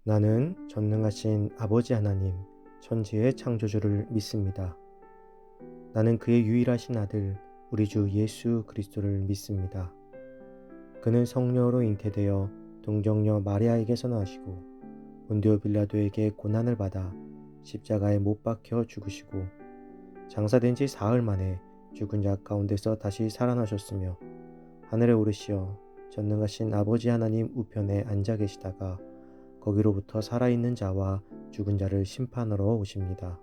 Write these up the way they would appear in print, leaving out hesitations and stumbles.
나는 전능하신 아버지 하나님, 천지의 창조주를 믿습니다. 나는 그의 유일하신 아들, 우리 주 예수 그리스도를 믿습니다. 그는 성령으로 잉태되어 동정녀 마리아에게서 나시고 본디오 빌라도에게 고난을 받아 십자가에 못 박혀 죽으시고 장사된 지 사흘 만에 죽은 자 가운데서 다시 살아나셨으며 하늘에 오르시어 전능하신 아버지 하나님 우편에 앉아 계시다가 거기로부터 살아있는 자와 죽은 자를 심판하러 오십니다.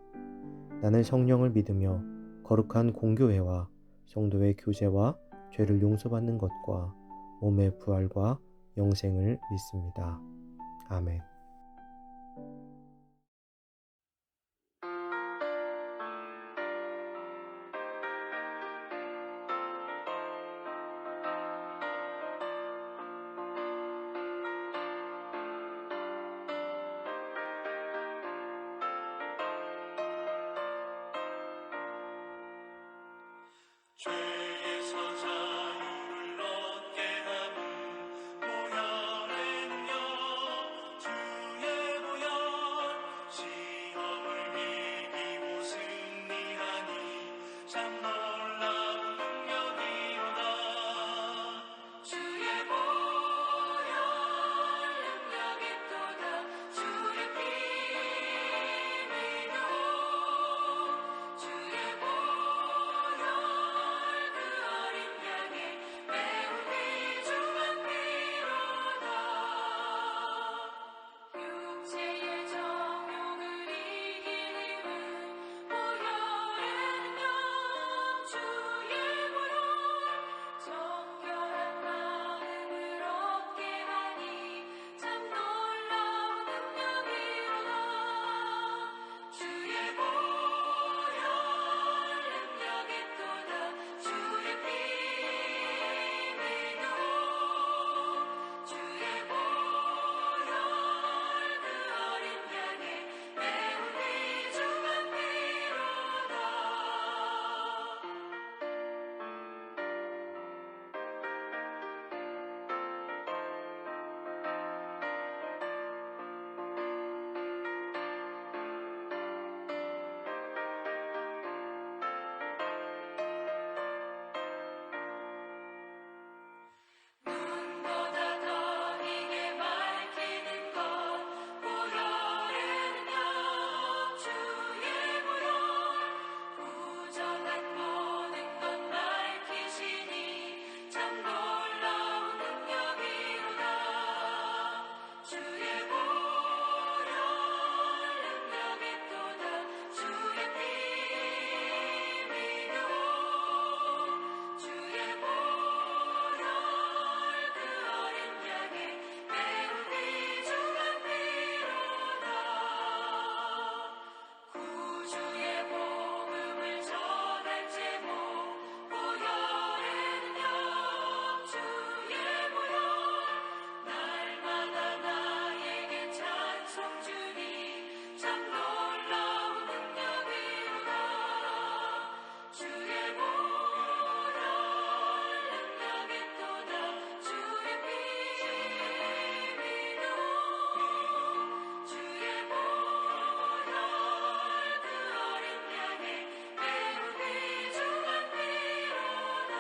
나는 성령을 믿으며 거룩한 공교회와 성도의 교제와 죄를 용서받는 것과 몸의 부활과 영생을 믿습니다. 아멘. 죄에서 자유를 얻게 함은 보혈에는요 주의 보혈 시험을 이기고 승리하니 참 놀라운 능력이로다. 주의 보혈 능력이 또다. 주의 피 믿어 주의 보혈 육체의 정욕을 이긴 힘은 보혈에는요 주의 보혈 정결한 마음을 얻게 하니 참 놀라운 능력이로다. 주의 보혈 능력이 또다. 주의 피 믿어 주의 보혈 그 어린 양의 매우 귀중한 피로다. 눈보다 더 이게 밝히는 것 보혈에는요 주의 보혈 부정한 모든 것 밝히시니 참 놀라운 능력이로다. 주의 보혈 능력이 또다. 주의 피 믿어 주의 보혈 그 어린 양의 매우 귀중한 피로다. 구주의 복음을 전할 제목 보혈에는요 주의 보혈 날마다 나에게 찬송 주니 참 놀라운 능력이로다. 주의 보혈 능력이 또다. 주의 피 믿어 주의 보혈 그 어린 양의 매우 귀중한 피로다.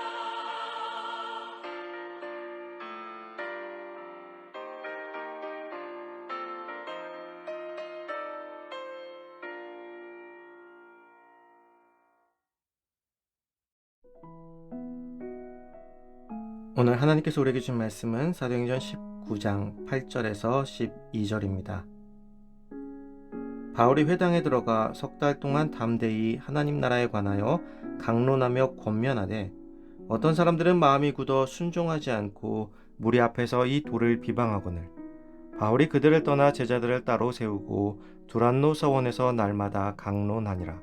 오늘 하나님께서 우리에게 주신 말씀은 사도행전 19장 8절에서 12절입니다. 바울이 회당에 들어가 석 달 동안 담대히 하나님 나라에 관하여 강론하며 권면하되 어떤 사람들은 마음이 굳어 순종하지 않고 무리 앞에서 이 돌을 비방하거늘 바울이 그들을 떠나 제자들을 따로 세우고 두란노 서원에서 날마다 강론하니라.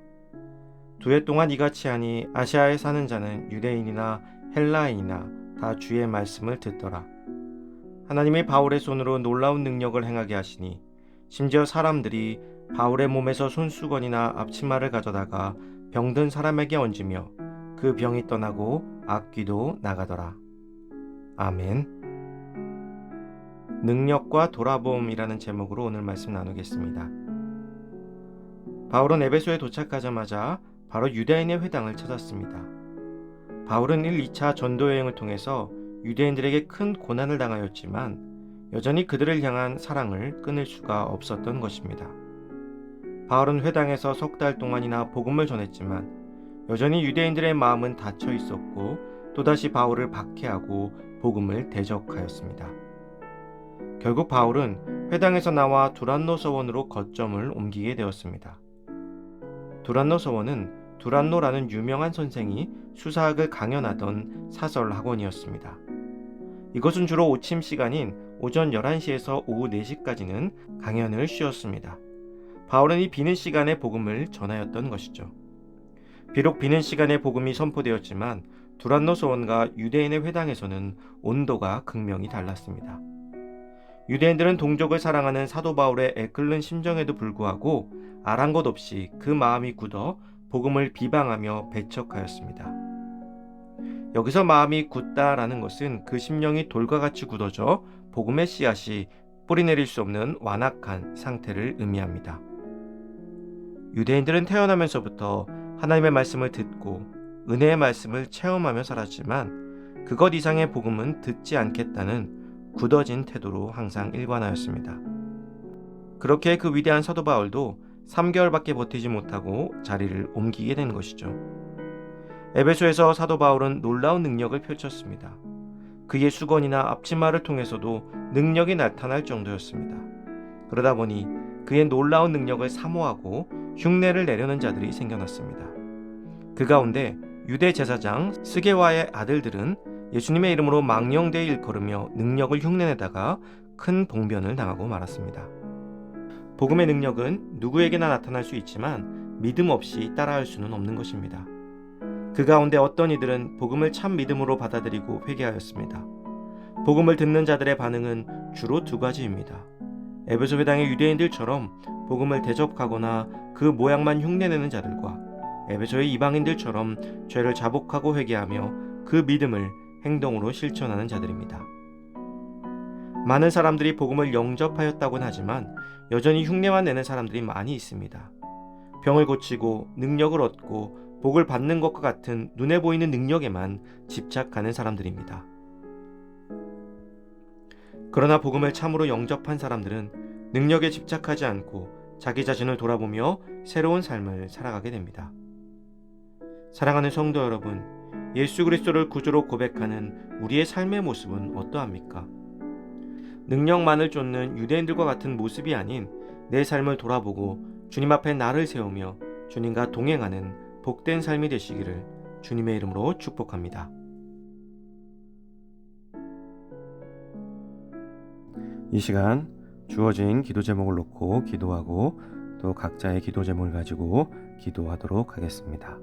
2해 동안 이같이 하니 아시아에 사는 자는 유대인이나 헬라이나 다 주의 말씀을 듣더라. 하나님이 바울의 손으로 놀라운 능력을 행하게 하시니 심지어 사람들이 바울의 몸에서 손수건이나 앞치마를 가져다가 병든 사람에게 얹으며 그 병이 떠나고 악귀도 나가더라. 아멘. 능력과 돌아봄이라는 제목으로 오늘 말씀 나누겠습니다. 바울은 에베소에 도착하자마자 바로 유대인의 회당을 찾았습니다. 바울은 1, 2차 전도 여행을 통해서 유대인들에게 큰 고난을 당하였지만 여전히 그들을 향한 사랑을 끊을 수가 없었던 것입니다. 바울은 회당에서 3달 동안이나 복음을 전했지만 여전히 유대인들의 마음은 닫혀 있었고 또다시 바울을 박해하고 복음을 대적하였습니다. 결국 바울은 회당에서 나와 두란노 서원으로 거점을 옮기게 되었습니다. 두란노 서원은 두란노라는 유명한 선생이 수사학을 강연하던 사설 학원이었습니다. 이것은 주로 오침 시간인 오전 11시에서 오후 4시까지는 강연을 쉬었습니다. 바울은 이 비는 시간에 복음을 전하였던 것이죠. 비록 비는 시간에 복음이 선포되었지만 두란노 서원과 유대인의 회당에서는 온도가 극명히 달랐습니다. 유대인들은 동족을 사랑하는 사도 바울의 애끓는 심정에도 불구하고 아랑곳 없이 그 마음이 굳어 복음을 비방하며 배척하였습니다. 여기서 마음이 굳다라는 것은 그 심령이 돌과 같이 굳어져 복음의 씨앗이 뿌리내릴 수 없는 완악한 상태를 의미합니다. 유대인들은 태어나면서부터 하나님의 말씀을 듣고 은혜의 말씀을 체험하며 살았지만 그것 이상의 복음은 듣지 않겠다는 굳어진 태도로 항상 일관하였습니다. 그렇게 그 위대한 사도 바울도 3개월밖에 버티지 못하고 자리를 옮기게 된 것이죠. 에베소에서 사도 바울은 놀라운 능력을 펼쳤습니다. 그의 수건이나 앞치마를 통해서도 능력이 나타날 정도였습니다. 그러다 보니 그의 놀라운 능력을 사모하고 흉내를 내려는 자들이 생겨났습니다. 그 가운데 유대 제사장 스게와의 아들들은 예수님의 이름으로 망령되이 일컬으며 능력을 흉내내다가 큰 봉변을 당하고 말았습니다. 복음의 능력은 누구에게나 나타날 수 있지만 믿음 없이 따라할 수는 없는 것입니다. 그 가운데 어떤 이들은 복음을 참 믿음으로 받아들이고 회개하였습니다. 복음을 듣는 자들의 반응은 주로 2가지입니다. 에베소 회당의 유대인들처럼 복음을 대적하거나 그 모양만 흉내내는 자들과 에베소의 이방인들처럼 죄를 자복하고 회개하며 그 믿음을 행동으로 실천하는 자들입니다. 많은 사람들이 복음을 영접하였다고는 하지만 여전히 흉내만 내는 사람들이 많이 있습니다. 병을 고치고 능력을 얻고 복을 받는 것과 같은 눈에 보이는 능력에만 집착하는 사람들입니다. 그러나 복음을 참으로 영접한 사람들은 능력에 집착하지 않고 자기 자신을 돌아보며 새로운 삶을 살아가게 됩니다. 사랑하는 성도 여러분, 예수 그리스도를 구주로 고백하는 우리의 삶의 모습은 어떠합니까? 능력만을 쫓는 유대인들과 같은 모습이 아닌 내 삶을 돌아보고 주님 앞에 나를 세우며 주님과 동행하는 복된 삶이 되시기를 주님의 이름으로 축복합니다. 이 시간 주어진 기도 제목을 놓고 기도하고 또 각자의 기도 제목을 가지고 기도하도록 하겠습니다.